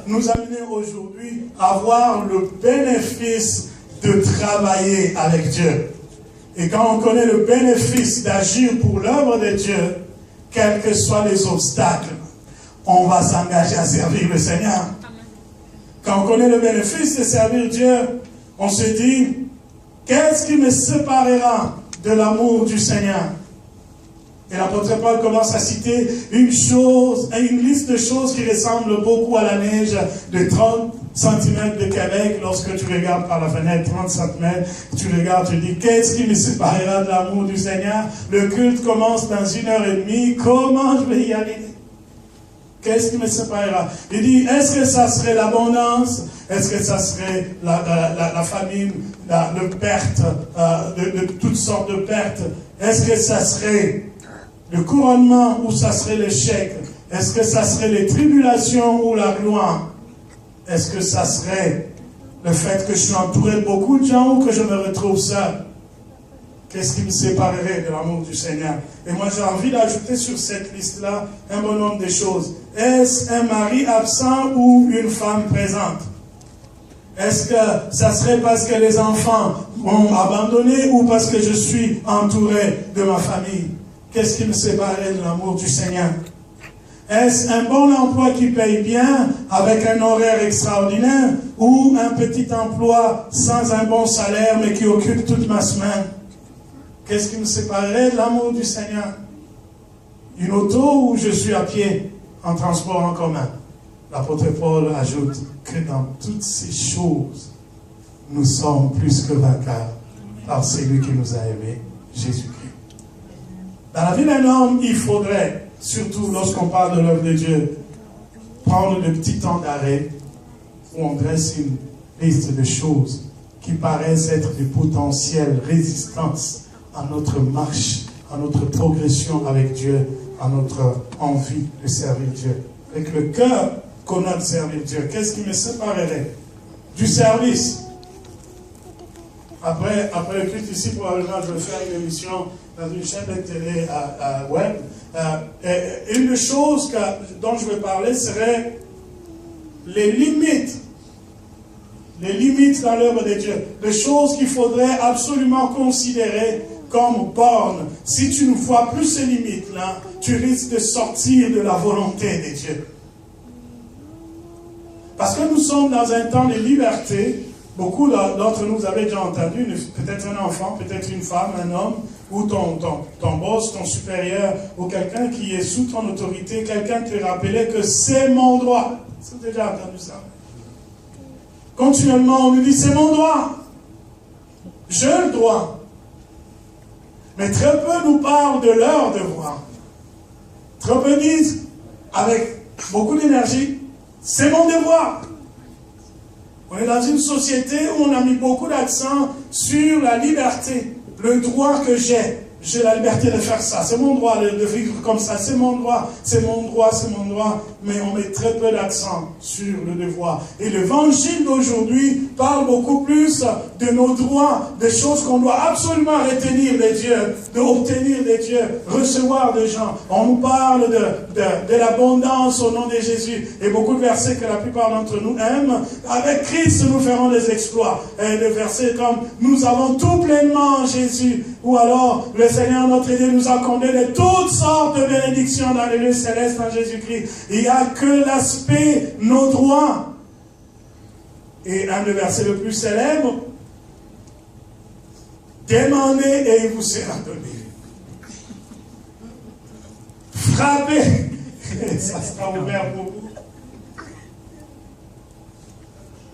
nous amener aujourd'hui à voir le bénéfice de travailler avec Dieu. Et quand on connaît le bénéfice d'agir pour l'œuvre de Dieu, quels que soient les obstacles, on va s'engager à servir le Seigneur. Quand on connaît le bénéfice de servir Dieu, on se dit, qu'est-ce qui me séparera de l'amour du Seigneur? Et l'apôtre Paul commence à citer une liste de choses qui ressemblent beaucoup à la neige de 30 cm de Québec. Lorsque tu regardes par la fenêtre, 30 cm, tu regardes, tu dis, qu'est-ce qui me séparera de l'amour du Seigneur? Le culte commence dans 1h30, comment je vais y aller? Qu'est-ce qui me séparera? Il dit, est-ce que ça serait l'abondance? Est-ce que ça serait la famine, la perte, de toutes sortes de pertes? Est-ce que ça serait le couronnement ou ça serait l'échec? Est-ce que ça serait les tribulations ou la gloire? Est-ce que ça serait le fait que je suis entouré de beaucoup de gens ou que je me retrouve seul? Qu'est-ce qui me séparerait de l'amour du Seigneur? Et moi j'ai envie d'ajouter sur cette liste-là un bon nombre de choses. Est-ce un mari absent ou une femme présente? Est-ce que ça serait parce que les enfants m'ont abandonné ou parce que je suis entouré de ma famille? Qu'est-ce qui me séparait de l'amour du Seigneur? Est-ce un bon emploi qui paye bien, avec un horaire extraordinaire, ou un petit emploi sans un bon salaire, mais qui occupe toute ma semaine? Qu'est-ce qui me séparait de l'amour du Seigneur? Une auto ou je suis à pied, en transport en commun? L'apôtre Paul ajoute que dans toutes ces choses, nous sommes plus que vainqueurs par celui qui nous a aimés, Jésus-Christ. Dans la vie d'un homme, il faudrait, surtout lorsqu'on parle de l'œuvre de Dieu, prendre de petits temps d'arrêt où on dresse une liste de choses qui paraissent être des potentielles résistances à notre marche, à notre progression avec Dieu, à notre envie de servir Dieu. Avec le cœur qu'on a de servir Dieu, qu'est-ce qui me séparerait du service? Après le culte ici, probablement, je vais faire une émission dans une chaîne de télé web. Et une des choses dont je vais parler serait les limites dans l'œuvre de Dieu. Des choses qu'il faudrait absolument considérer comme bornes. Si tu ne vois plus ces limites-là, tu risques de sortir de la volonté de Dieu. Parce que nous sommes dans un temps de liberté. Beaucoup d'entre nous avaient déjà entendu, peut-être un enfant, peut-être une femme, un homme, ou ton boss, ton supérieur, ou quelqu'un qui est sous ton autorité, quelqu'un te rappelait que c'est mon droit. Vous avez déjà entendu ça? Continuellement, on nous dit, c'est mon droit. J'ai le droit. Mais très peu nous parlent de leur devoir. Très peu disent, avec beaucoup d'énergie, c'est mon devoir. On est dans une société où on a mis beaucoup d'accent sur la liberté, le droit que j'ai. J'ai la liberté de faire ça, c'est mon droit de vivre comme ça, c'est mon droit, c'est mon droit, c'est mon droit. Mais on met très peu d'accent sur le devoir. Et l'évangile d'aujourd'hui parle beaucoup plus de nos droits, des choses qu'on doit absolument retenir de Dieu, d'obtenir de Dieu, recevoir des gens. On nous parle de l'abondance au nom de Jésus. Et beaucoup de versets que la plupart d'entre nous aiment. Avec Christ, nous ferons des exploits. Et des versets comme « Nous avons tout pleinement en Jésus » ou alors « Le Seigneur notre Dieu nous a accordé de toutes sortes de bénédictions dans les lieux célestes en Jésus-Christ. » Il n'y a que l'aspect, nos droits. Et un des versets le plus célèbre, demandez et il vous sera donné. Frappez et ça sera ouvert pour vous.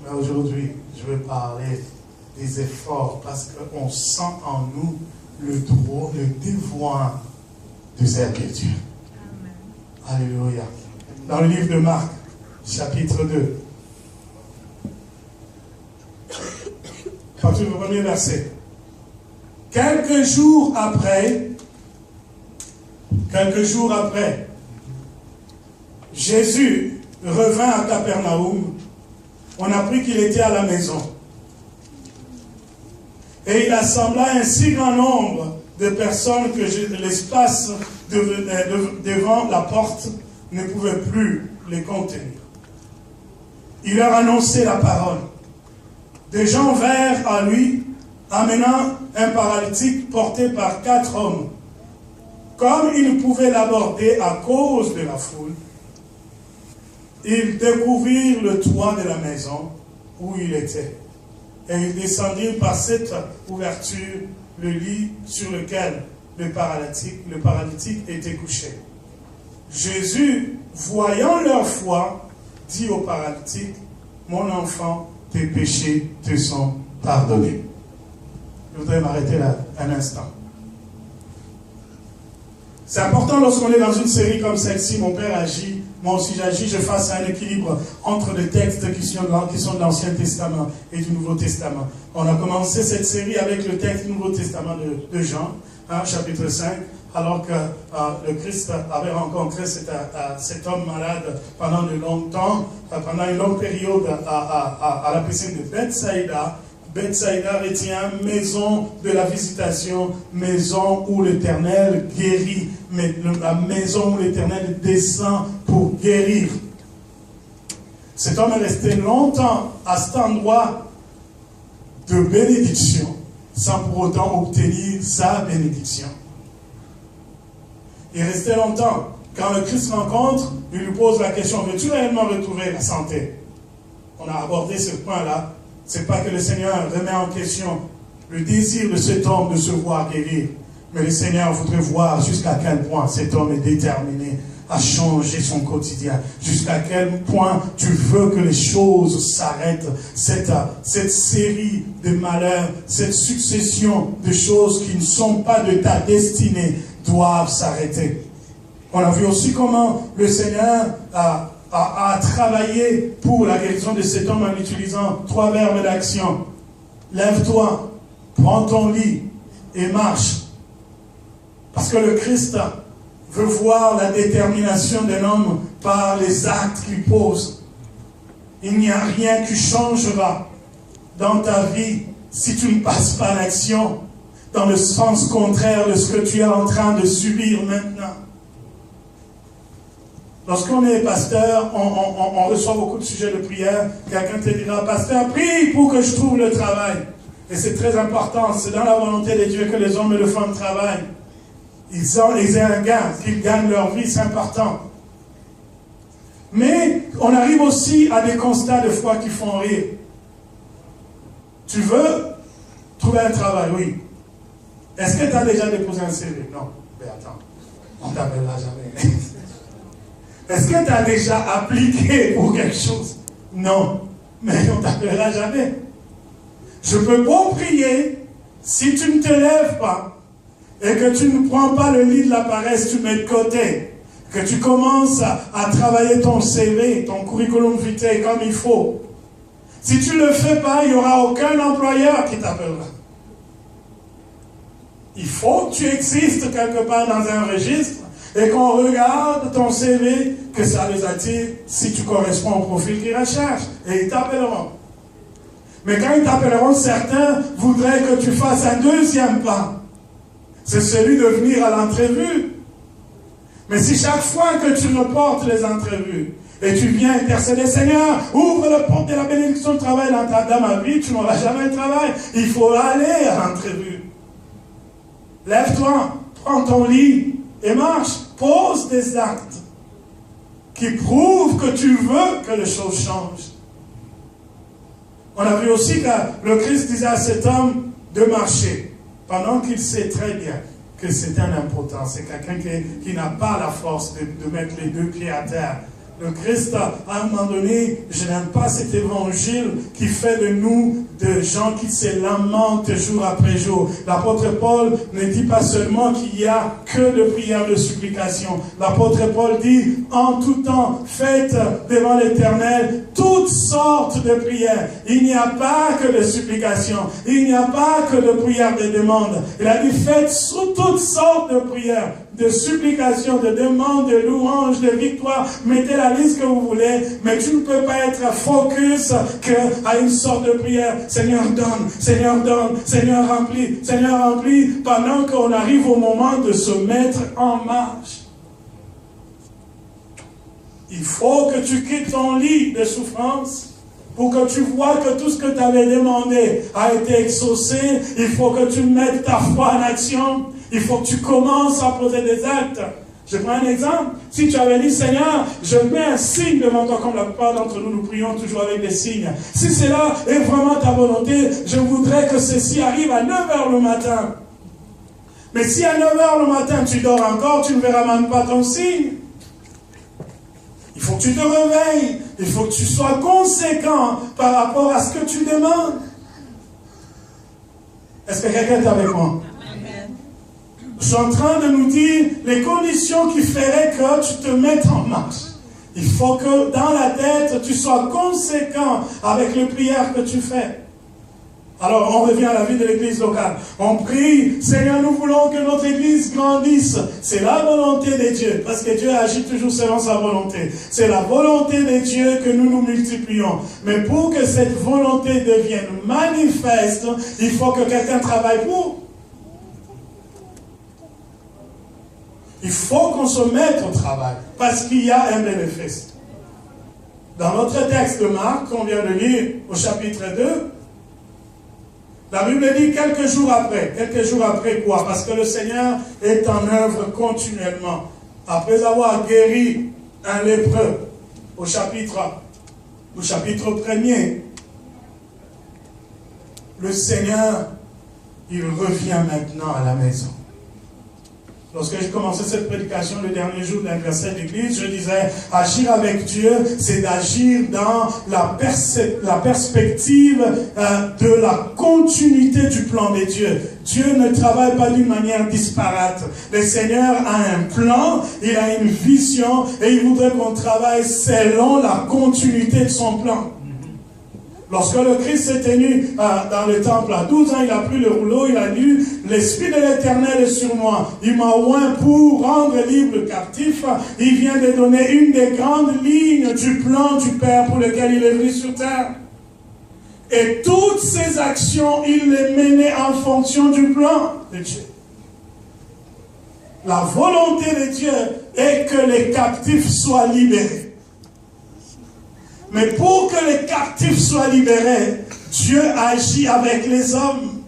Mais aujourd'hui, je vais parler des efforts parce qu'on sent en nous le droit, le devoir de servir Dieu. Amen. Alléluia. Dans le livre de Marc, chapitre 2, à partir du premier verset. Quelques jours après, Jésus revint à Capernaum. On a appris qu'il était à la maison. Et il assembla un si grand nombre de personnes que l'espace devant la porte ne pouvait plus les contenir. il leur annonçait la parole. Des gens vinrent à lui, amenant un paralytique porté par 4 hommes. Comme ils ne pouvaient l'aborder à cause de la foule, ils découvrirent le toit de la maison où il était. Et ils descendirent par cette ouverture le lit sur lequel le paralytique était couché. Jésus, voyant leur foi, dit au paralytique, « Mon enfant, tes péchés te sont pardonnés. » Je voudrais m'arrêter là un instant. C'est important lorsqu'on est dans une série comme celle-ci, mon père agit, moi aussi j'agis, je fasse un équilibre entre les textes qui sont de l'Ancien Testament et du Nouveau Testament. On a commencé cette série avec le texte du Nouveau Testament de Jean, chapitre 5, alors que le Christ avait rencontré cet homme malade pendant de longtemps, pendant une longue période à la piscine de Bethsaïda. Bethsaïda retient maison de la visitation, maison où l'Éternel guérit, mais la maison où l'Éternel descend pour guérir. Cet homme est resté longtemps à cet endroit de bénédiction, sans pour autant obtenir sa bénédiction. Il restait longtemps. Quand le Christ rencontre, il lui pose la question, veux-tu réellement retrouver la santé? On a abordé ce point-là. C'est pas que le Seigneur remet en question le désir de cet homme de se voir guérir, mais le Seigneur voudrait voir jusqu'à quel point cet homme est déterminé à changer son quotidien, jusqu'à quel point tu veux que les choses s'arrêtent, cette série de malheurs, cette succession de choses qui ne sont pas de ta destinée doivent s'arrêter. On a vu aussi comment le Seigneur a travaillé pour la guérison de cet homme en utilisant 3 verbes d'action. Lève-toi, prends ton lit et marche. Parce que le Christ veut voir la détermination d'un homme par les actes qu'il pose. Il n'y a rien qui changera dans ta vie si tu ne passes pas l'action dans le sens contraire de ce que tu es en train de subir maintenant. Lorsqu'on est pasteur, on reçoit beaucoup de sujets de prière. Quelqu'un te dira, pasteur, prie pour que je trouve le travail. Et c'est très important. C'est dans la volonté de Dieu que les hommes et les femmes travaillent. Ils aient un gain, qu'ils gagnent leur vie, c'est important. Mais on arrive aussi à des constats de foi qui font rire. Tu veux trouver un travail, oui. Est-ce que tu as déjà déposé un CV? Non. Mais attends, on ne t'appellera jamais. Est-ce que tu as déjà appliqué pour quelque chose? Non. Mais on ne t'appellera jamais. Je peux pas prier si tu ne te lèves pas et que tu ne prends pas le lit de la paresse, tu mets de côté, que tu commences à travailler ton CV, ton curriculum vitae comme il faut. Si tu ne le fais pas, il n'y aura aucun employeur qui t'appellera. Il faut que tu existes quelque part dans un registre et qu'on regarde ton CV, que ça les attire si tu corresponds au profil qu'ils recherchent. Et ils t'appelleront. Mais quand ils t'appelleront, certains voudraient que tu fasses un deuxième pas. C'est celui de venir à l'entrevue. Mais si chaque fois que tu reportes les entrevues, et tu viens intercéder, Seigneur, ouvre la porte de la bénédiction de travail dans ma vie, tu n'auras jamais de travail. Il faut aller à l'entrevue. Lève-toi, prends ton lit et marche. Pose des actes qui prouvent que tu veux que les choses changent. On a vu aussi que le Christ disait à cet homme de marcher, pendant qu'il sait très bien que c'est un impotent, c'est quelqu'un qui n'a pas la force de mettre les 2 pieds à terre. Le Christ, à un moment donné, je n'aime pas cet évangile qui fait de nous des gens qui se lamentent jour après jour. L'apôtre Paul ne dit pas seulement qu'il n'y a que de prières de supplication. L'apôtre Paul dit, en tout temps, faites devant l'Éternel toutes sortes de prières. Il n'y a pas que de supplications. Il n'y a pas que de prières de demande. Il a dit, faites toutes sortes de prières, de supplications, de demandes, de louanges, de victoires. Mettez la liste que vous voulez, mais tu ne peux pas être focus qu'à une sorte de prière. Seigneur donne, Seigneur donne, Seigneur remplit, pendant qu'on arrive au moment de se mettre en marche. Il faut que tu quittes ton lit de souffrance pour que tu vois que tout ce que tu avais demandé a été exaucé, il faut que tu mettes ta foi en action. Il faut que tu commences à poser des actes. Je prends un exemple. Si tu avais dit, Seigneur, je mets un signe devant toi, comme la plupart d'entre nous, nous prions toujours avec des signes. Si cela est vraiment ta volonté, je voudrais que ceci arrive à 9h le matin. Mais si à 9h le matin, tu dors encore, tu ne verras même pas ton signe. Il faut que tu te réveilles. Il faut que tu sois conséquent par rapport à ce que tu demandes. Est-ce que quelqu'un est avec moi? Je suis en train de nous dire les conditions qui feraient que tu te mettes en marche. Il faut que dans la tête, tu sois conséquent avec les prières que tu fais. Alors, on revient à la vie de l'église locale. On prie, Seigneur, nous voulons que notre église grandisse. C'est la volonté de Dieu, parce que Dieu agit toujours selon sa volonté. C'est la volonté de Dieu que nous nous multiplions. Mais pour que cette volonté devienne manifeste, il faut que quelqu'un travaille pour. Il faut qu'on se mette au travail, parce qu'il y a un bénéfice. Dans notre texte de Marc, qu'on vient de lire au chapitre 2, la Bible dit quelques jours après quoi? Parce que le Seigneur est en œuvre continuellement. Après avoir guéri un lépreux au chapitre 1er, le Seigneur, il revient maintenant à la maison. Lorsque j'ai commencé cette prédication le dernier jour de l'anniversaire d'église, je disais, agir avec Dieu, c'est d'agir dans la perspective de la continuité du plan de Dieu. Dieu ne travaille pas d'une manière disparate. Le Seigneur a un plan, il a une vision, et il voudrait qu'on travaille selon la continuité de son plan. Lorsque le Christ s'est tenu dans le temple à 12 ans, il a pris le rouleau, il a lu « L'Esprit de l'Éternel est sur moi. Il m'a oint pour rendre libre le captif. Il vient de donner une des grandes lignes du plan du Père pour lequel il est venu sur terre. » Et toutes ces actions, il les menait en fonction du plan de Dieu. La volonté de Dieu est que les captifs soient libérés. Mais pour que les captifs soient libérés, Dieu agit avec les hommes.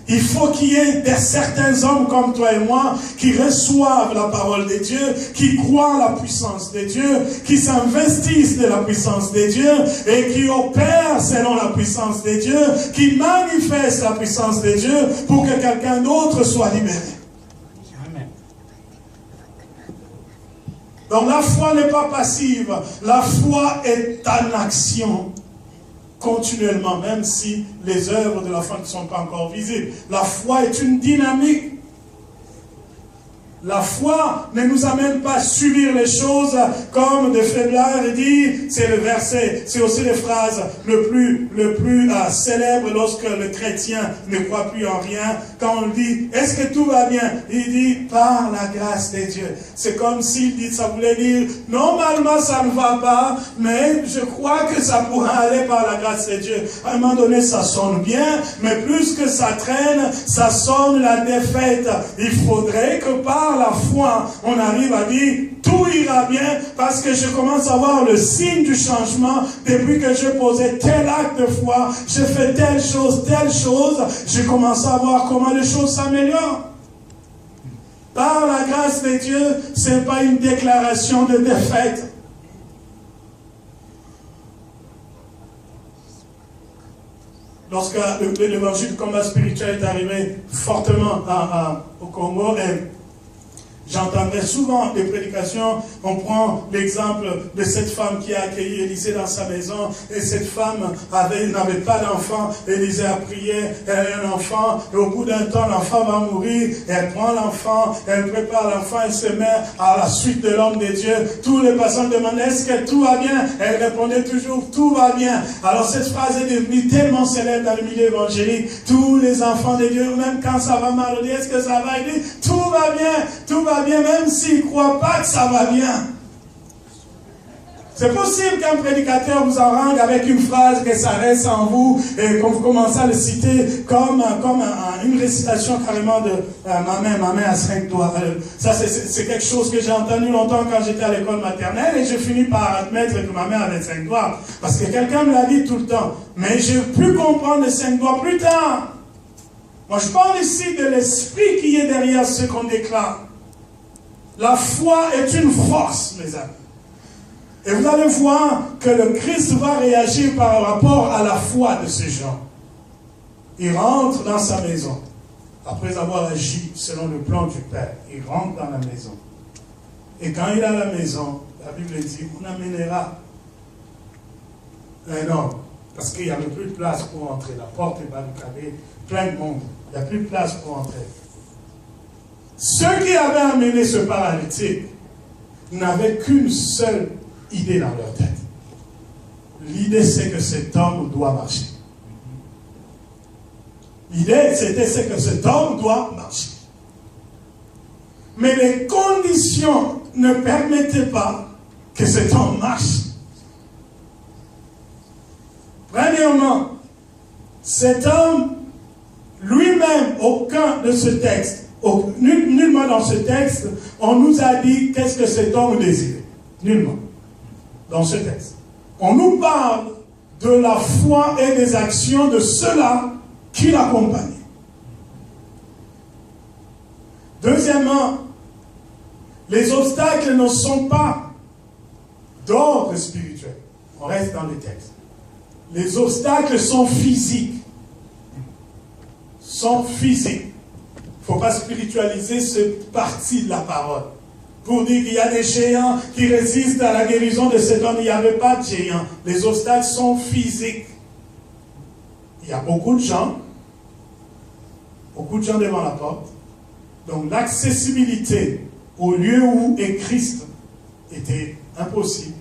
Il faut qu'il y ait certains hommes comme toi et moi qui reçoivent la parole de Dieu, qui croient en la puissance de Dieu, qui s'investissent de la puissance de Dieu et qui opèrent selon la puissance de Dieu, qui manifestent la puissance de Dieu pour que quelqu'un d'autre soit libéré. Donc la foi n'est pas passive, la foi est en action continuellement, même si les œuvres de la foi ne sont pas encore visibles. La foi est une dynamique. La foi ne nous amène pas à subir les choses comme des faiblards et dire, c'est le verset, c'est aussi les phrases le plus célèbre lorsque le chrétien ne croit plus en rien. Quand on dit, est-ce que tout va bien? Il dit, par la grâce de Dieu. C'est comme s'il dit, ça voulait dire, normalement ça ne va pas, mais je crois que ça pourra aller par la grâce de Dieu. À un moment donné, ça sonne bien, mais plus que ça traîne, ça sonne la défaite. Il faudrait que par la foi, on arrive à dire tout ira bien parce que je commence à voir le signe du changement depuis que je posais tel acte de foi, je fais telle chose, je commence à voir comment les choses s'améliorent. Par la grâce de Dieu, ce n'est pas une déclaration de défaite. Lorsque l'évangile du combat spirituel est arrivé fortement au Congo, j'entendais souvent des prédications, on prend l'exemple de cette femme qui a accueilli Élisée dans sa maison, et cette femme n'avait pas d'enfant, Élisée a prié, elle a un enfant, et au bout d'un temps, l'enfant va mourir, et elle prend l'enfant, elle prépare l'enfant, elle se met à la suite de l'homme de Dieu. Tous les passants demandaient, est-ce que tout va bien? Elle répondait toujours, tout va bien. Alors cette phrase est devenue tellement célèbre dans le milieu évangélique, tous les enfants de Dieu, même quand ça va mal, on dit, est-ce que ça va? Il dit, tout va bien, même s'ils ne croient pas que ça va bien. C'est possible qu'un prédicateur vous harangue avec une phrase que ça reste en vous et quand vous commencez à le citer comme une récitation carrément de ma main à 5 doigts. Ça, c'est quelque chose que j'ai entendu longtemps quand j'étais à l'école maternelle et j'ai fini par admettre que ma main avait 5 doigts. Parce que quelqu'un me l'a dit tout le temps. Mais j'ai pu comprendre les 5 doigts plus tard. Moi, je parle ici de l'esprit qui est derrière ce qu'on déclare. La foi est une force, mes amis. Et vous allez voir que le Christ va réagir par rapport à la foi de ces gens. Il rentre dans sa maison, après avoir agi selon le plan du Père. Il rentre dans la maison. Et quand il est à la maison, la Bible dit, on amènera un homme. Parce qu'il n'y avait plus de place pour entrer. La porte est barricadée, plein de monde. Il n'y a plus de place pour entrer. Ceux qui avaient amené ce paralytique n'avaient qu'une seule idée dans leur tête. L'idée, c'est que cet homme doit marcher. L'idée, c'est que cet homme doit marcher. Mais les conditions ne permettaient pas que cet homme marche. Premièrement, cet homme, lui-même, aucun de ce texte, nullement dans ce texte, on nous a dit qu'est-ce que cet homme désirait. Nullement. Dans ce texte. On nous parle de la foi et des actions de ceux-là qui l'accompagnaient. Deuxièmement, les obstacles ne sont pas d'ordre spirituel. On reste dans les textes. Les obstacles sont physiques. Sont physiques. Il ne faut pas spiritualiser cette partie de la parole. Pour dire qu'il y a des géants qui résistent à la guérison de cet homme. Il n'y avait pas de géants. Les obstacles sont physiques. Il y a beaucoup de gens devant la porte. Donc l'accessibilité au lieu où est Christ était impossible.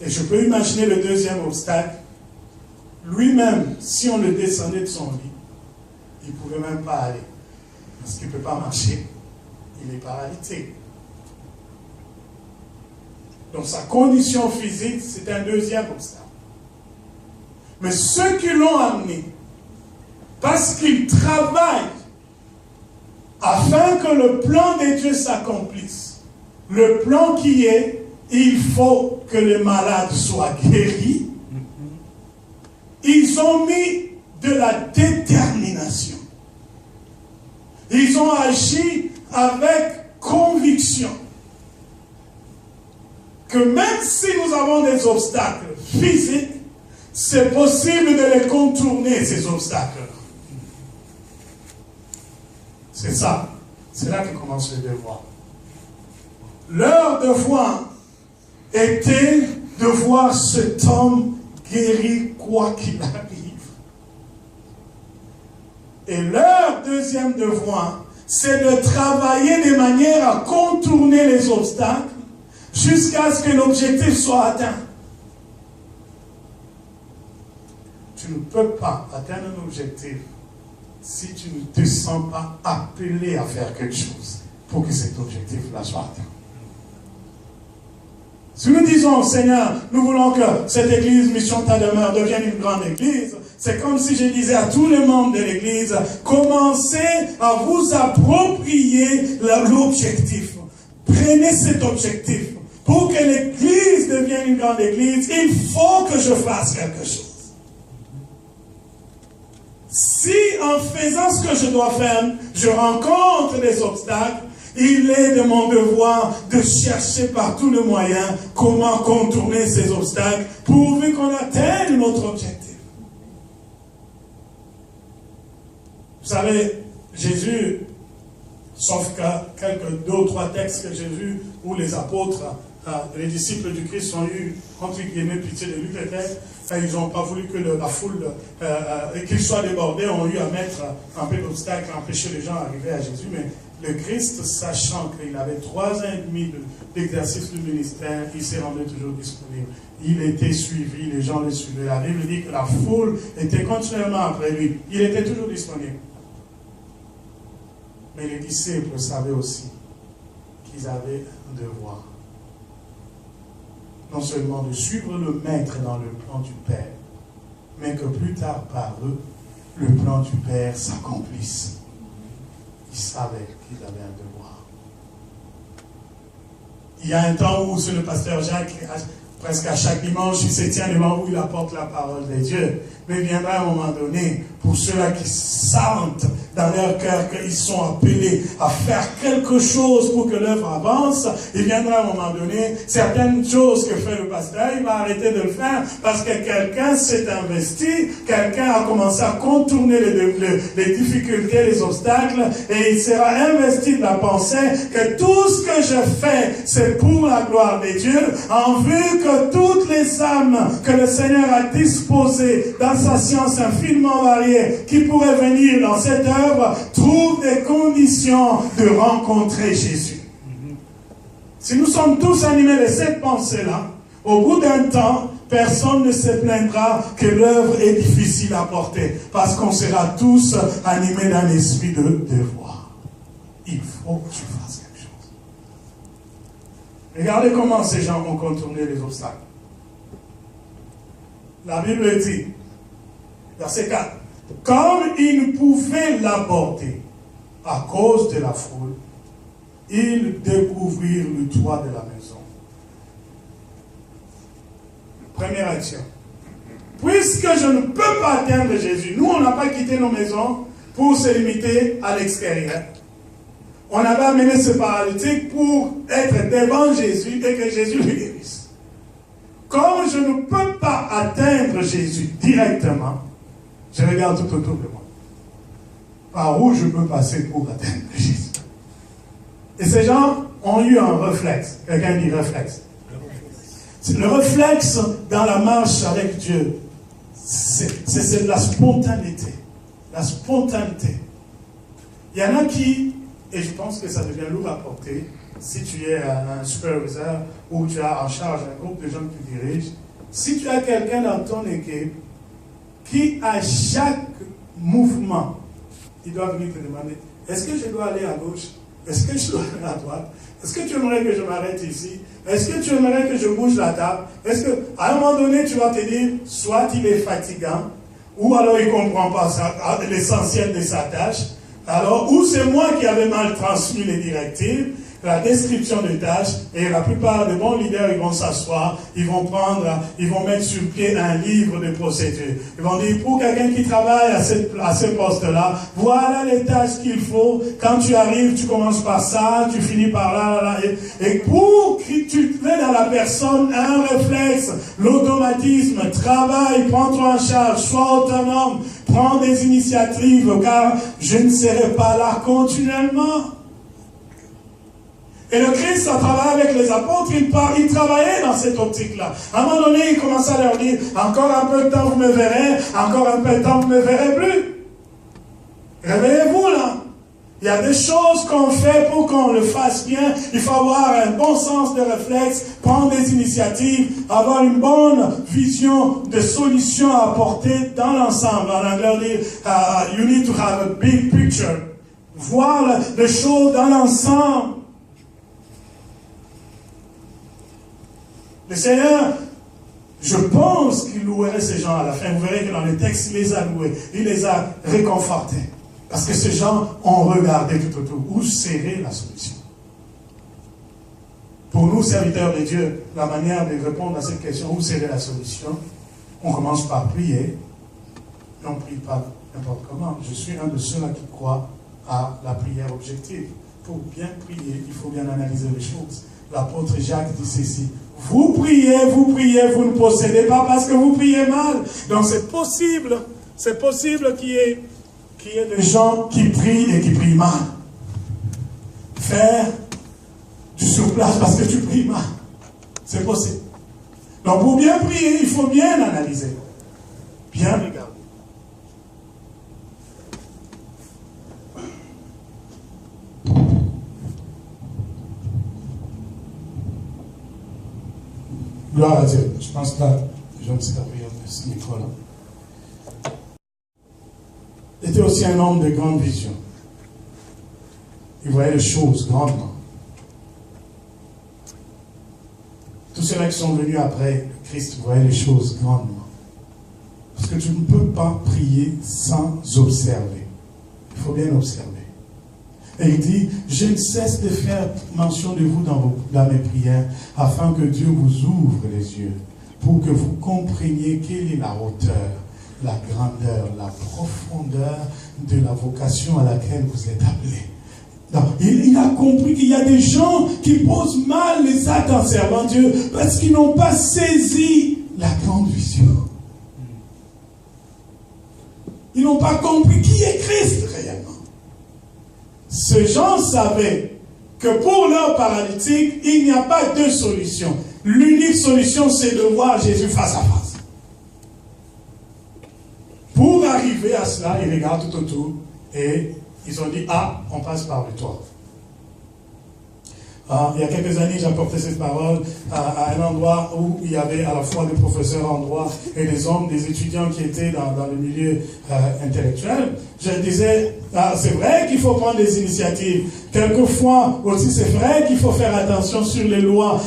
Et je peux imaginer le deuxième obstacle. Lui-même, si on le descendait de son lit, il ne pouvait même pas aller. Parce qu'il ne peut pas marcher. Il est paralytique. Donc sa condition physique, c'est un deuxième obstacle. Mais ceux qui l'ont amené, parce qu'ils travaillent afin que le plan de Dieu s'accomplisse, le plan qui est, il faut que les malades soient guéris, ils ont mis de la détermination. Ils ont agi avec conviction que même si nous avons des obstacles physiques, c'est possible de les contourner, ces obstacles. C'est ça. C'est là que commence le devoir. Leur devoir était de voir cet homme guéri quoi qu'il arrive. Et leur deuxième devoir, c'est de travailler de manière à contourner les obstacles jusqu'à ce que l'objectif soit atteint. Tu ne peux pas atteindre un objectif si tu ne te sens pas appelé à faire quelque chose pour que cet objectif-là soit atteint. Si nous disons, Seigneur, nous voulons que cette église, Mission Ta Demeure, devienne une grande église, c'est comme si je disais à tous les membres de l'église, commencez à vous approprier l'objectif. Prenez cet objectif. Pour que l'église devienne une grande église, il faut que je fasse quelque chose. Si en faisant ce que je dois faire, je rencontre des obstacles, il est de mon devoir de chercher par tous les moyens comment contourner ces obstacles pourvu qu'on atteigne notre objectif. Vous savez, Jésus, sauf quelques 2 ou 3 textes que j'ai vus où les apôtres, les disciples du Christ ont eu, entre guillemets, pitié de lui peut-être, ils n'ont pas voulu que la foule, qu'ils soient débordés, ont eu à mettre un peu d'obstacles, empêcher les gens d'arriver à Jésus, mais le Christ, sachant qu'il avait 3 ans et demi d'exercice du ministère, il s'est rendu toujours disponible. Il était suivi, les gens le suivaient. La Bible dit que la foule était continuellement après lui. Il était toujours disponible. Mais les disciples savaient aussi qu'ils avaient un devoir. non seulement de suivre le Maître dans le plan du Père, mais que plus tard par eux, le plan du Père s'accomplisse. Ils savaient qu'ils avaient un devoir. Il y a un temps où, sur le pasteur Jacques, presque à chaque dimanche, il se tient devant vous, il apporte la parole de Dieu. Mais il viendra un moment donné, pour ceux-là qui sentent dans leur cœur qu'ils sont appelés à faire quelque chose pour que l'œuvre avance, il viendra un moment donné, certaines choses que fait le pasteur, il va arrêter de le faire parce que quelqu'un s'est investi, quelqu'un a commencé à contourner les difficultés, les obstacles, et il sera investi de la pensée que tout ce que je fais, c'est pour la gloire de Dieu, en vue que toutes les âmes que le Seigneur a disposées dans sa science infiniment variée, qui pourraient venir dans cette œuvre, trouvent des conditions de rencontrer Jésus. Si nous sommes tous animés de cette pensée-là, au bout d'un temps, personne ne se plaindra que l'œuvre est difficile à porter, parce qu'on sera tous animés d'un esprit de devoir. Il faut que tu fasses quelque chose. Regardez comment ces gens ont contourné les obstacles. La Bible dit, verset 4, comme ils ne pouvaient l'aborder à cause de la foule, ils découvrirent le toit de la maison. Première action. Puisque je ne peux pas atteindre Jésus, nous on n'a pas quitté nos maisons pour se limiter à l'extérieur. On avait amené ce paralytique pour être devant Jésus et que Jésus le guérisse. Comme je ne peux pas atteindre Jésus directement, je regarde tout autour de moi. Par où je peux passer pour atteindre Jésus? Et ces gens ont eu un réflexe. Quelqu'un dit réflexe. Le réflexe dans la marche avec Dieu, c'est de la spontanéité. La spontanéité. Il y en a qui, et je pense que ça devient lourd à porter, si tu es un superviseur ou tu as en charge un groupe de gens que tu diriges, si tu as quelqu'un dans ton équipe qui, à chaque mouvement, il doit venir te demander, est-ce que je dois aller à gauche? Est-ce que je dois aller à droite? Est-ce que tu aimerais que je m'arrête ici? Est-ce que tu aimerais que je bouge la table? Est-ce que, à un moment donné, tu vas te dire, soit il est fatigant, ou alors il ne comprend pas l'essentiel de sa tâche, alors, ou c'est moi qui avais mal transmis les directives, la description des tâches, et la plupart des bons leaders, ils vont s'asseoir, ils vont mettre sur pied un livre de procédures. Ils vont dire, pour quelqu'un qui travaille à ce poste-là, voilà les tâches qu'il faut. Quand tu arrives, tu commences par ça, tu finis par là. Et pour que tu mets dans la personne un réflexe, l'automatisme, travaille, prends-toi en charge, sois autonome, prends des initiatives, car je ne serai pas là continuellement. Et le Christ a travaillé avec les apôtres, il travaillait dans cette optique-là. À un moment donné, il commençait à leur dire, encore un peu de temps vous me verrez, encore un peu de temps vous ne me verrez plus. Réveillez-vous là. Il y a des choses qu'on fait pour qu'on le fasse bien. Il faut avoir un bon sens de réflexe, prendre des initiatives, avoir une bonne vision de solutions à apporter dans l'ensemble. En anglais, on dit, you need to have a big picture. Voir les choses dans l'ensemble. Le Seigneur, je pense qu'il louerait ces gens à la fin. Vous verrez que dans les textes, il les a loués, il les a réconfortés. Parce que ces gens ont regardé tout autour. Où serait la solution? Pour nous, serviteurs de Dieu, la manière de répondre à cette question, où serait la solution? On commence par prier. Et on ne prie pas n'importe comment. Je suis un de ceux-là qui croient à la prière objective. Pour bien prier, il faut bien analyser les choses. L'apôtre Jacques dit ceci. Vous priez, vous ne possédez pas parce que vous priez mal. Donc c'est possible qu'il y ait des gens qui prient et qui prient mal. Faire du surplace parce que tu pries mal. C'est possible. Donc pour bien prier, il faut bien analyser. Bien regarder. Gloire à Dieu. Je pense que là, les gens qui s'est appris à ce micro-là. Il était aussi un homme de grande vision. Il voyait les choses grandement. Tous ceux-là qui sont venus après Christ voyaient les choses grandement. Parce que tu ne peux pas prier sans observer. Il faut bien observer. Et il dit, je ne cesse de faire mention de vous dans mes prières, afin que Dieu vous ouvre les yeux, pour que vous compreniez quelle est la hauteur, la grandeur, la profondeur de la vocation à laquelle vous êtes appelés. Donc, il a compris qu'il y a des gens qui posent mal les actes en servant Dieu parce qu'ils n'ont pas saisi la grande vision. Ils n'ont pas compris qui est Christ réellement. Ces gens savaient que pour leur paralytique, il n'y a pas deux solutions. L'unique solution, c'est de voir Jésus face à face. Pour arriver à cela, ils regardent tout autour et ils ont dit, ah, on passe par le toit. Il y a quelques années, j'apportais cette parole à un endroit où il y avait à la fois des professeurs en droit et des hommes, des étudiants qui étaient dans le milieu intellectuel. Je disais, c'est vrai qu'il faut prendre des initiatives. Quelquefois aussi, c'est vrai qu'il faut faire attention sur les lois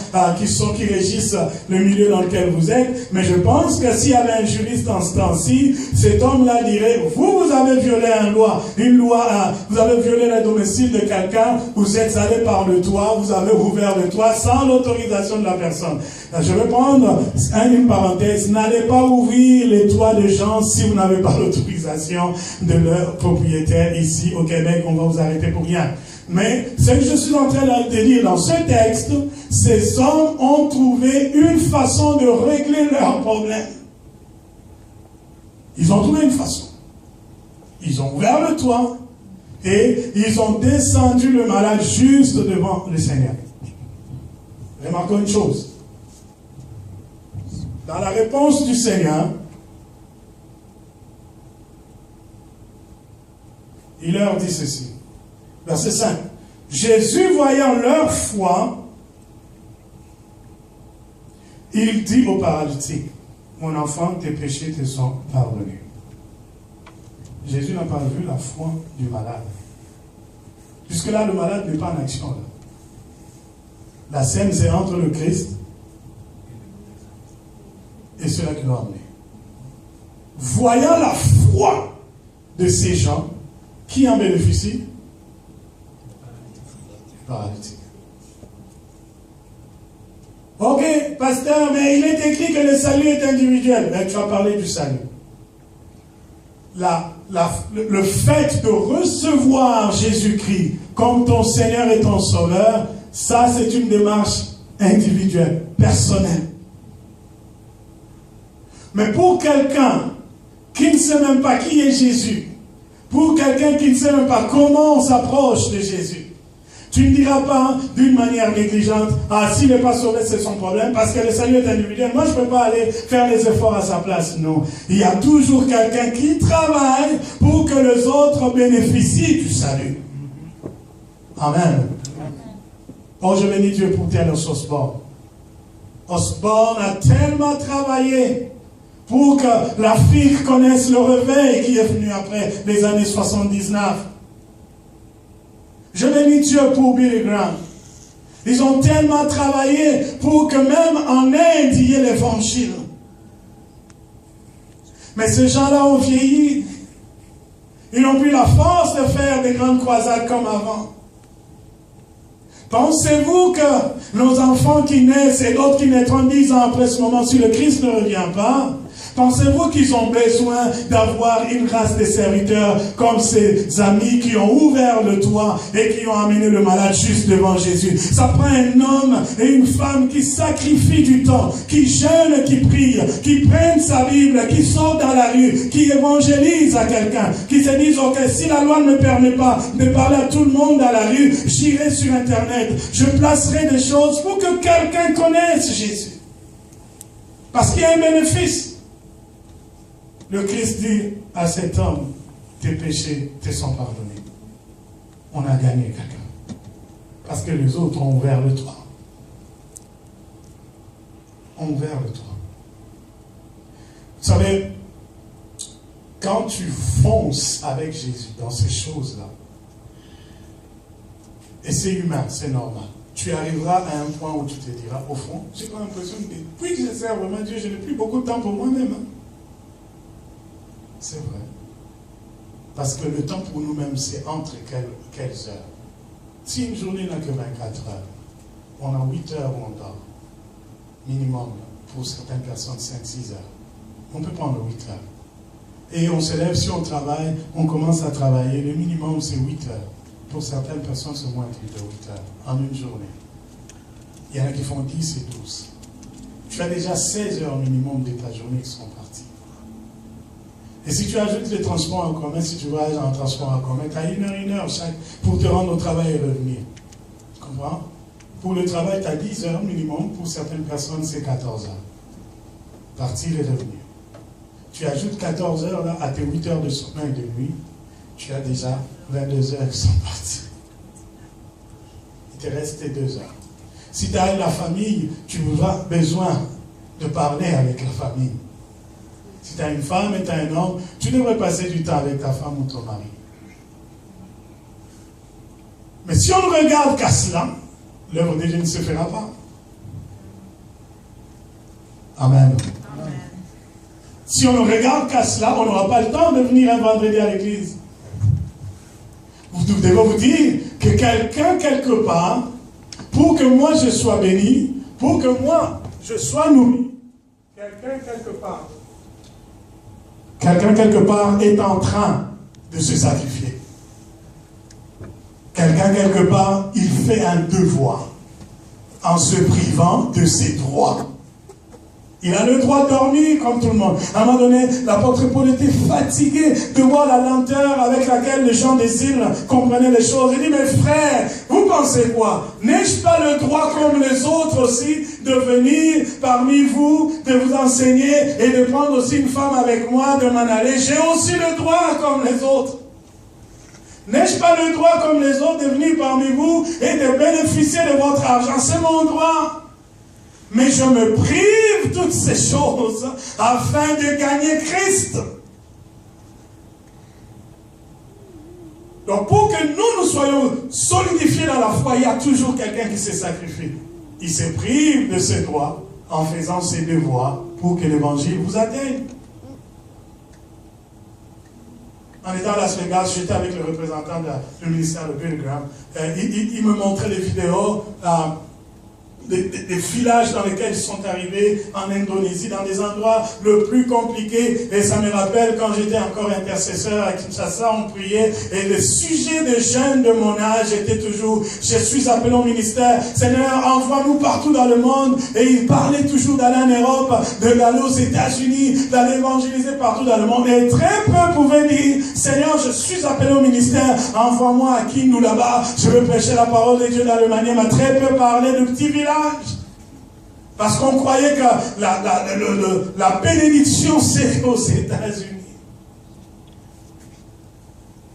qui régissent le milieu dans lequel vous êtes. Mais je pense que s'il y avait un juriste en ce temps-ci, cet homme-là dirait, vous avez violé une loi, vous avez violé le domicile de quelqu'un, vous êtes allé par le toit, vous avez ouvert le toit sans l'autorisation de la personne. Je vais prendre une parenthèse. N'allez pas ouvrir les toits de gens si vous n'avez pas l'autorisation de leur propriétaire ici au Québec. On va vous arrêter pour rien. Mais ce que je suis en train de dire dans ce texte, ces hommes ont trouvé une façon de régler leurs problèmes. Ils ont trouvé une façon. Ils ont ouvert le toit et ils ont descendu le malade juste devant le Seigneur. Remarquons une chose. Dans la réponse du Seigneur, il leur dit ceci. Verset 5. Jésus, voyant leur foi, il dit au paralytique, mon enfant, tes péchés te sont pardonnés. Jésus n'a pas vu la foi du malade. Jusque-là, le malade n'est pas en action. Là. La scène, c'est entre le Christ et ceux-là qui l'ont amené. Voyant la foi de ces gens, qui en bénéficie? Paralytique. Ok, pasteur, mais il est écrit que le salut est individuel. Mais tu as parlé du salut. Le fait de recevoir Jésus-Christ comme ton Seigneur et ton Sauveur, ça c'est une démarche individuelle, personnelle. Mais pour quelqu'un qui ne sait même pas qui est Jésus, pour quelqu'un qui ne sait même pas comment on s'approche de Jésus, tu ne diras pas d'une manière négligente, ah, s'il n'est pas sauvé, c'est son problème, parce que le salut est individuel. Moi, je ne peux pas aller faire les efforts à sa place. Non. Il y a toujours quelqu'un qui travaille pour que les autres bénéficient du salut. Amen. Oh, je bénis Dieu pour tel Osborne. Osborne a tellement travaillé pour que l'Afrique connaisse le réveil qui est venu après les années 79. Je bénis Dieu pour Billy Graham. Ils ont tellement travaillé pour que même en Inde, il y ait l'évangile. Mais ces gens-là ont vieilli. Ils n'ont plus la force de faire des grandes croisades comme avant. Pensez-vous que nos enfants qui naissent et d'autres qui naîtront 10 ans après ce moment, si le Christ ne revient pas, pensez-vous qu'ils ont besoin d'avoir une race de serviteurs comme ces amis qui ont ouvert le toit et qui ont amené le malade juste devant Jésus? Ça prend un homme et une femme qui sacrifient du temps, qui jeûnent, qui prient, qui prennent sa Bible, qui sortent dans la rue, qui évangélisent à quelqu'un, qui se disent, ok, si la loi ne me permet pas de parler à tout le monde dans la rue, j'irai sur Internet, je placerai des choses pour que quelqu'un connaisse Jésus. Parce qu'il y a un bénéfice. Le Christ dit à cet homme, tes péchés te sont pardonnés. On a gagné quelqu'un. Parce que les autres ont ouvert le toit. Ont ouvert le toit. Vous savez, quand tu fonces avec Jésus dans ces choses-là, et c'est humain, c'est normal, tu tu arriveras à un point où tu te diras, au fond, j'ai l'impression que depuis que je sers vraiment Dieu, je n'ai plus beaucoup de temps pour moi-même. Hein. C'est vrai. Parce que le temps pour nous-mêmes, c'est entre quelles heures? Si une journée n'a que 24 heures, on a 8 heures où on dort. Minimum, pour certaines personnes, 5-6 heures. On peut prendre 8 heures. Et on se lève, si on travaille, on commence à travailler. Le minimum, c'est 8 heures. Pour certaines personnes, c'est moins de 8 heures en une journée. Il y en a qui font 10 et 12. Tu as déjà 16 heures minimum de ta journée qui sont parties. Et si tu ajoutes les transports en commun, si tu voyages en transport en commun, tu as 1 heure chaque pour te rendre au travail et revenir. Tu comprends? Pour le travail, tu as 10 heures minimum. Pour certaines personnes, c'est 14 heures. Partir et revenir. Tu ajoutes 14 heures là, à tes 8 heures de sommeil de nuit, tu as déjà 22 heures qui sont parties. Il te reste tes 2 heures. Si tu as la famille, tu auras besoin de parler avec la famille. Si tu as une femme et tu as un homme, tu devrais passer du temps avec ta femme ou ton mari. Mais si on ne regarde qu'à cela, l'œuvre de Dieu ne se fera pas. Amen. Amen. Si on ne regarde qu'à cela, on n'aura pas le temps de venir un vendredi à l'église. Vous devez vous dire que quelqu'un quelque part, pour que moi je sois béni, pour que moi je sois nourri, quelqu'un quelque part est en train de se sacrifier. Quelqu'un quelque part, il fait un devoir en se privant de ses droits. Il a le droit de dormir comme tout le monde. À un moment donné, l'apôtre Paul était fatigué de voir la lenteur avec laquelle les gens des îles comprenaient les choses. Il dit, mes frères, vous pensez quoi? N'ai-je pas le droit comme les autres aussi de venir parmi vous, de vous enseigner et de prendre aussi une femme avec moi, de m'en aller? J'ai aussi le droit comme les autres. N'ai-je pas le droit comme les autres de venir parmi vous et de bénéficier de votre argent? C'est mon droit. Mais je me prive toutes ces choses afin de gagner Christ. Donc pour que nous soyons solidifiés dans la foi, il y a toujours quelqu'un qui se sacrifie. Il se prive de ses droits en faisant ses devoirs pour que l'évangile vous atteigne. En étant à Las Vegas, j'étais avec le représentant du ministère de Bill Graham. Il me montrait les vidéos des villages dans lesquels ils sont arrivés en Indonésie, dans des endroits le plus compliqués. Et ça me rappelle quand j'étais encore intercesseur à Kinshasa, on priait. Et le sujet des jeunes de mon âge était toujours, je suis appelé au ministère, Seigneur, envoie-nous partout dans le monde. Et il parlait toujours d'aller en Europe, d'aller aux États-Unis, d'aller évangéliser partout dans le monde. Et très peu pouvaient dire, Seigneur, je suis appelé au ministère, envoie-moi à Kindu là-bas, je veux prêcher la parole de Dieu dans le Maniema. Très peu parlaient de petits villages. Parce qu'on croyait que la bénédiction, c'est aux États-Unis.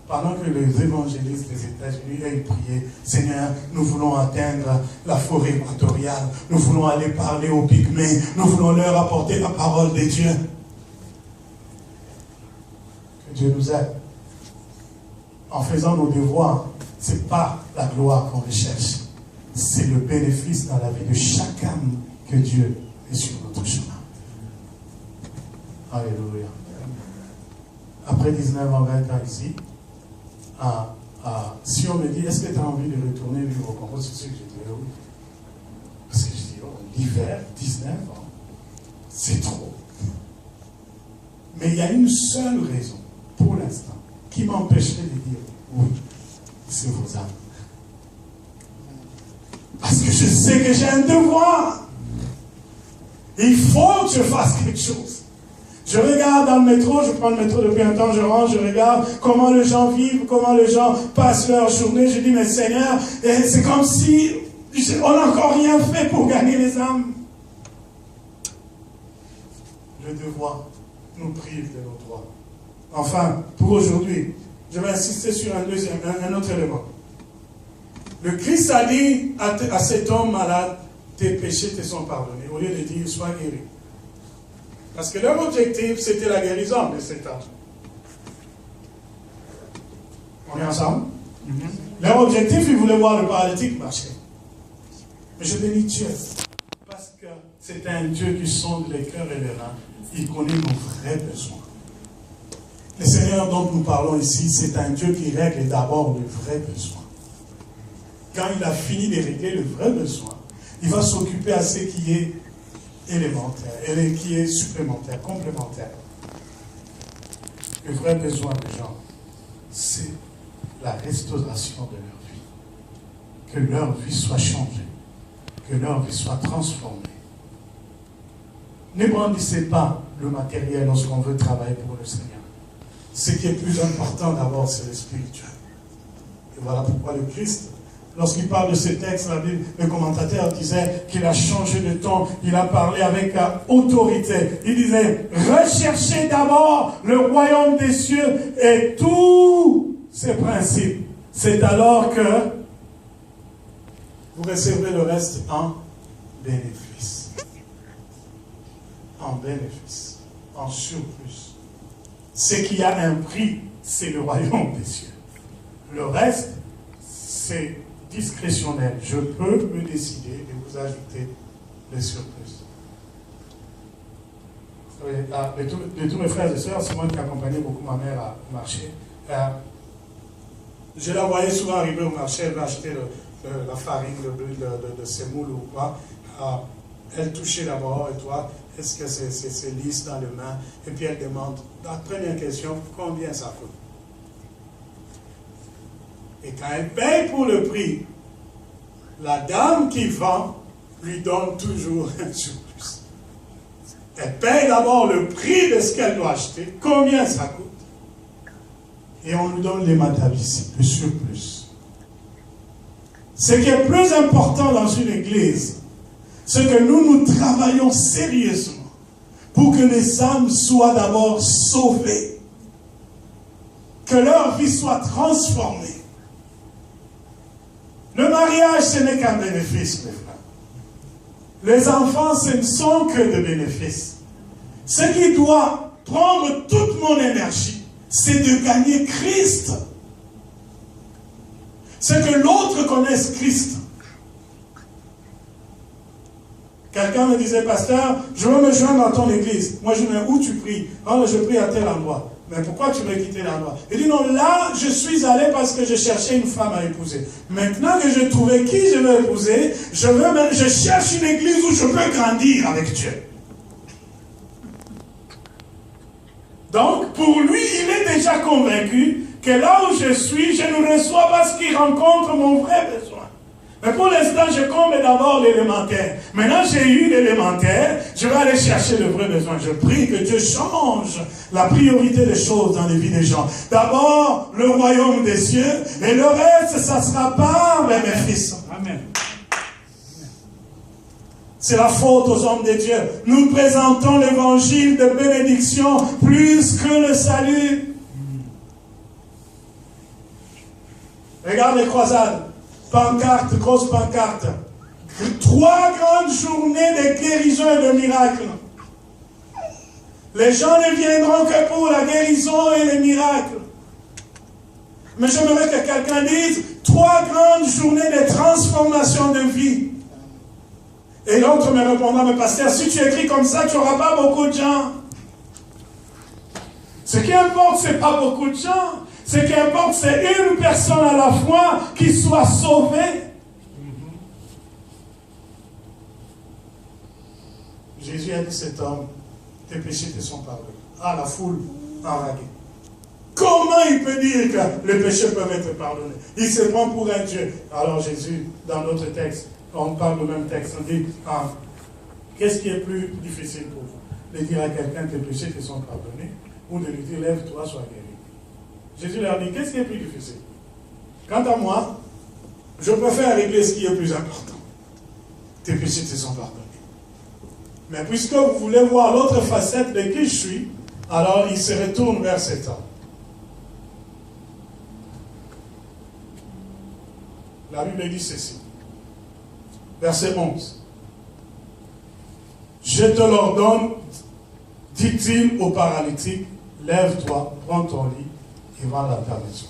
Pendant que les évangélistes des États-Unis priaient, Seigneur, nous voulons atteindre la forêt équatoriale, nous voulons aller parler aux pygmées, nous voulons leur apporter la parole de Dieu. Que Dieu nous aide. En faisant nos devoirs, ce n'est pas la gloire qu'on recherche. C'est le bénéfice dans la vie de chaque âme que Dieu est sur notre chemin. Alléluia. Après 19 ans, 20 ans ici, si on me dit, est-ce que tu as envie de retourner vivre au Congo, c'est ce que je dirais oui. Parce que je dis, oh, l'hiver, 19 ans, c'est trop. Mais il y a une seule raison, pour l'instant, qui m'empêcherait de dire, oui, c'est vos âmes. Parce que je sais que j'ai un devoir. Il faut que je fasse quelque chose. Je regarde dans le métro, je prends le métro depuis un temps, je rentre, je regarde comment les gens vivent, comment les gens passent leur journée. Je dis, mais Seigneur, c'est comme si on n'a encore rien fait pour gagner les âmes. Le devoir nous prive de nos droits. Enfin, pour aujourd'hui, je vais insister sur un autre élément. Le Christ a dit à cet homme malade, tes péchés te sont pardonnés, au lieu de dire, sois guéri. Parce que leur objectif, c'était la guérison de cet homme. On est ensemble? Leur objectif, ils voulaient voir le paralytique marcher. Mais je bénis Dieu, parce que c'est un Dieu qui sonde les cœurs et les reins. Il connaît nos vrais besoins. Le Seigneur dont nous parlons ici, c'est un Dieu qui règle d'abord le vrai besoin. Quand il a fini de régler le vrai besoin, il va s'occuper à ce qui est élémentaire, et qui est supplémentaire, complémentaire. Le vrai besoin des gens, c'est la restauration de leur vie. Que leur vie soit changée, que leur vie soit transformée. Ne brandissez pas le matériel lorsqu'on veut travailler pour le Seigneur. Ce qui est plus important d'abord, c'est le spirituel. Et voilà pourquoi le Christ, lorsqu'il parle de ces textes, la Bible, le commentateur disait qu'il a changé de ton, il a parlé avec autorité. Il disait, recherchez d'abord le royaume des cieux et tous ses principes. C'est alors que vous recevrez le reste en bénéfice. En bénéfice, en surplus. Ce qui a un prix, c'est le royaume des cieux. Le reste, c'est discrétionnel. Je peux me décider de vous ajouter les surplus. De tous mes frères et sœurs, c'est moi qui accompagnais beaucoup ma mère à marcher. Je la voyais souvent arriver au marché, elle va acheter la farine, de semoule ou quoi. Elle touchait d'abord, et toi, est-ce que c'est lisse dans les mains? Et puis elle demande, la première question, combien ça coûte? Et quand elle paye pour le prix, la dame qui vend lui donne toujours un surplus. Elle paye d'abord le prix de ce qu'elle doit acheter, combien ça coûte? Et on lui donne les matavis, le surplus. Ce qui est plus important dans une église, c'est que nous travaillons sérieusement pour que les âmes soient d'abord sauvées, que leur vie soit transformée. Le mariage, ce n'est qu'un bénéfice, mes frères. Les enfants, ce ne sont que des bénéfices. Ce qui doit prendre toute mon énergie, c'est de gagner Christ. C'est que l'autre connaisse Christ. Quelqu'un me disait, pasteur, je veux me joindre dans ton église. Moi, je dis, où tu pries? Oh, je prie à tel endroit. Mais pourquoi tu veux quitter l'endroit? Il dit, non, là, je suis allé parce que je cherchais une femme à épouser. Maintenant que je trouvais qui je veux épouser, je cherche une église où je peux grandir avec Dieu. Donc, pour lui, il est déjà convaincu que là où je suis, je ne reçois pas ce qui rencontre mon vrai besoin. Mais pour l'instant, je comble d'abord l'élémentaire. Maintenant, j'ai eu l'élémentaire, je vais aller chercher le vrai besoin. Je prie que Dieu change la priorité des choses dans les vies des gens. D'abord, le royaume des cieux, et le reste, ça sera par bénéfice. Amen. C'est la faute aux hommes de Dieu. Nous présentons l'évangile de bénédiction plus que le salut. Regarde les croisades. Pancarte, grosse pancarte. 3 grandes journées de guérison et de miracles. Les gens ne viendront que pour la guérison et les miracles. Mais j'aimerais que quelqu'un dise 3 grandes journées de transformation de vie. Et l'autre me répondra, mais pasteur, si tu écris comme ça, tu n'auras pas beaucoup de gens. Ce qui importe, ce n'est pas beaucoup de gens. Ce qui importe, c'est une personne à la fois qui soit sauvée. Jésus a dit à cet homme, tes péchés te sont pardonnés. Ah, la foule enragée. Comment il peut dire que les péchés peuvent être pardonnés? Il se prend pour un Dieu. Alors Jésus, dans notre texte, on parle du même texte, on dit, qu'est-ce qui est plus difficile pour vous? De dire à quelqu'un, tes péchés te sont pardonnés, ou de lui dire, lève-toi, sois guéri. Jésus leur dit, qu'est-ce qui est plus difficile? Quant à moi, je préfère régler ce qui est plus important. Tes péchés te sont pardonnés. Mais puisque vous voulez voir l'autre facette de qui je suis, alors il se retourne vers cet homme. La Bible dit ceci. Verset 11. Je te l'ordonne, dit-il au paralytique, lève-toi, prends ton lit et va à ta maison.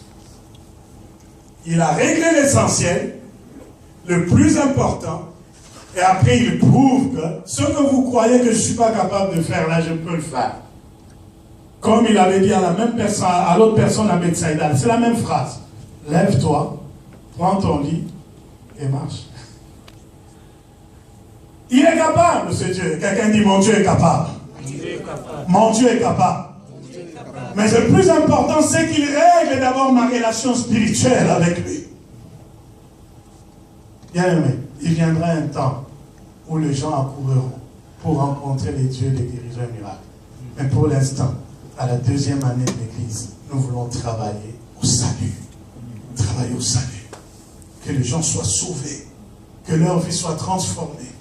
Il a réglé l'essentiel, le plus important, Et après, il prouve que ce que vous croyez que je ne suis pas capable de faire, là, je peux le faire. Comme il avait dit à la même personne, à l'autre personne à Bethsaïda, c'est la même phrase. Lève-toi, prends ton lit et marche. Il est capable, ce Dieu. Quelqu'un dit, mon Dieu est capable. Mon Dieu est capable. Mais le plus important, c'est qu'il règle d'abord ma relation spirituelle avec lui. Bien aimé, il viendra un temps où les gens accoururont pour rencontrer les dieux des guérisseurs miracles. Mais pour l'instant, à la deuxième année de l'Église, nous voulons travailler au salut. Travailler au salut. Que les gens soient sauvés. Que leur vie soit transformée.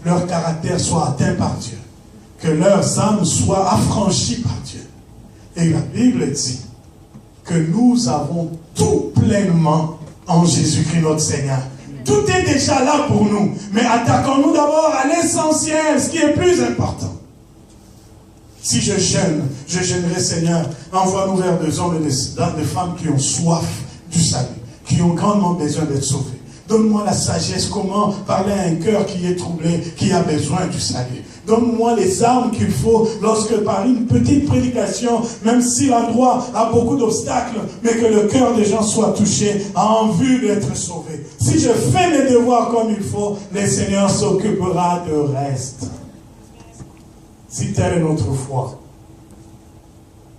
Leur caractère soit atteint par Dieu. Que leurs âmes soient affranchies par Dieu. Et la Bible dit que nous avons tout pleinement en Jésus-Christ notre Seigneur. Tout est déjà là pour nous. Mais attaquons-nous d'abord à l'essentiel, ce qui est plus important. Si je gênerai, Seigneur, envoie-nous vers des hommes et des femmes qui ont soif du salut, qui ont grandement besoin d'être sauvés. Donne-moi la sagesse, comment parler à un cœur qui est troublé, qui a besoin du salut. Donne-moi les armes qu'il faut lorsque par une petite prédication, même si l'endroit a beaucoup d'obstacles, mais que le cœur des gens soit touché en vue d'être sauvé. Si je fais mes devoirs comme il faut, le Seigneur s'occupera de reste. Si telle est notre foi,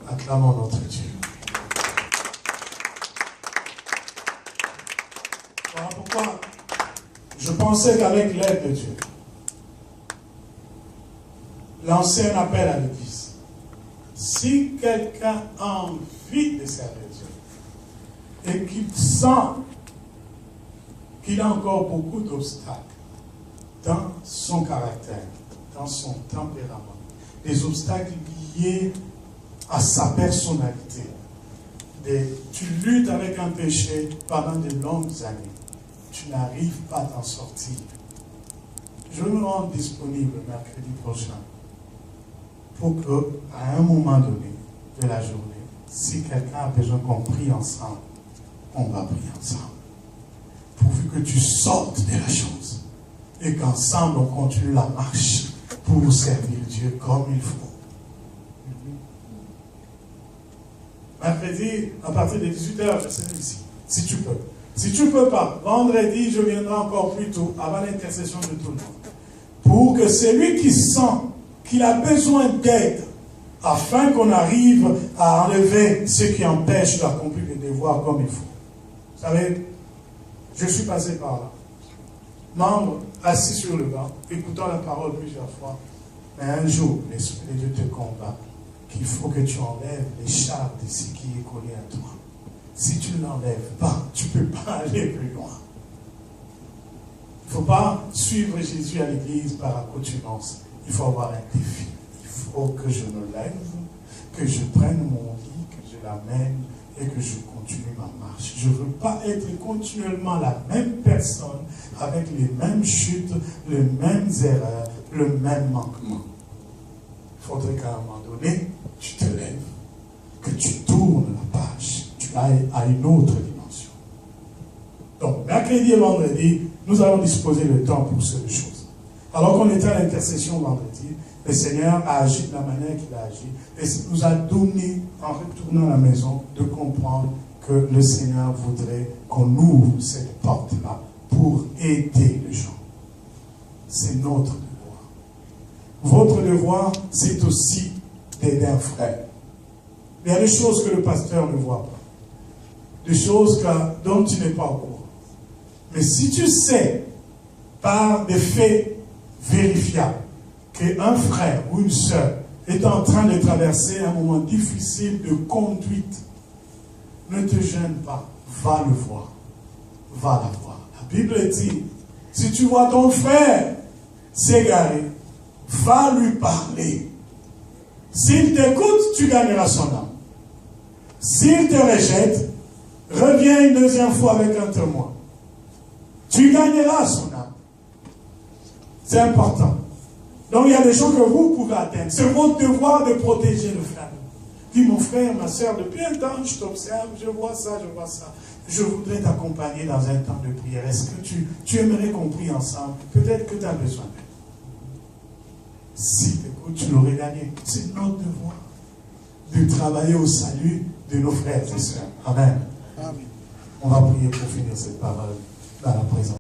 acclamons notre Dieu. Voilà pourquoi je pensais qu'avec l'aide de Dieu, lancer un appel à l'Église. Si quelqu'un a envie de servir Dieu et qu'il sent qu'il a encore beaucoup d'obstacles dans son caractère, dans son tempérament, des obstacles liés à sa personnalité, tu luttes avec un péché pendant de longues années, tu n'arrives pas à t'en sortir. Je me rends disponible mercredi prochain pour qu'à un moment donné de la journée, si quelqu'un a besoin qu'on prie ensemble, on va prier ensemble. Pourvu que tu sortes de la chose et qu'ensemble on continue la marche pour servir Dieu comme il faut. Mercredi, à partir de 18h, je serai ici, si tu peux. Si tu ne peux pas, vendredi, je viendrai encore plus tôt, avant l'intercession de tout le monde. Pour que celui qui sent qu'il a besoin d'aide, afin qu'on arrive à enlever ce qui empêche d'accomplir les devoirs comme il faut. Vous savez, je suis passé par là. Membre, assis sur le banc, écoutant la parole plusieurs fois. Mais un jour, l'Esprit de Dieu te combat qu'il faut que tu enlèves les charges de ce qui est collé à toi. Si tu ne l'enlèves pas, tu ne peux pas aller plus loin. Il ne faut pas suivre Jésus à l'église par accoutumance. Il faut avoir un défi. Il faut que je me lève, que je prenne mon lit, que je l'amène et que je continue ma marche. Je ne veux pas être continuellement la même personne avec les mêmes chutes, les mêmes erreurs, le même manquement. Il faudrait qu'à un moment donné, tu te lèves, que tu tournes la page, tu ailles à une autre dimension. Donc, mercredi et vendredi, nous allons disposer le temps pour ces deux choses. Alors qu'on était à l'intercession vendredi, le Seigneur a agi de la manière qu'il a agi et nous a donné, en retournant à la maison, de comprendre que le Seigneur voudrait qu'on ouvre cette porte-là pour aider les gens. C'est notre devoir. Votre devoir, c'est aussi d'aider un frère. Il y a des choses que le pasteur ne voit pas. Des choses dont tu n'es pas au courant. Mais si tu sais, par des faits vérifiables, qu'un frère ou une sœur est en train de traverser un moment difficile de conduite, ne te gêne pas, va le voir. Va la voir. La Bible dit, si tu vois ton frère s'égarer, va lui parler. S'il t'écoute, tu gagneras son âme. S'il te rejette, reviens une deuxième fois avec un témoin. Tu gagneras son âme. C'est important. Donc il y a des gens que vous pouvez atteindre. C'est votre devoir de protéger le frère. Dis mon frère, ma soeur, depuis un temps, je t'observe, je vois ça, je vois ça. je voudrais t'accompagner dans un temps de prière. Est-ce que tu aimerais qu'on prie ensemble? Peut-être que tu as besoin d'aide. Si tu écoutes, tu l'aurais gagné. C'est notre devoir de travailler au salut de nos frères et sœurs. Amen. Amen. On va prier pour finir cette parole dans la présence.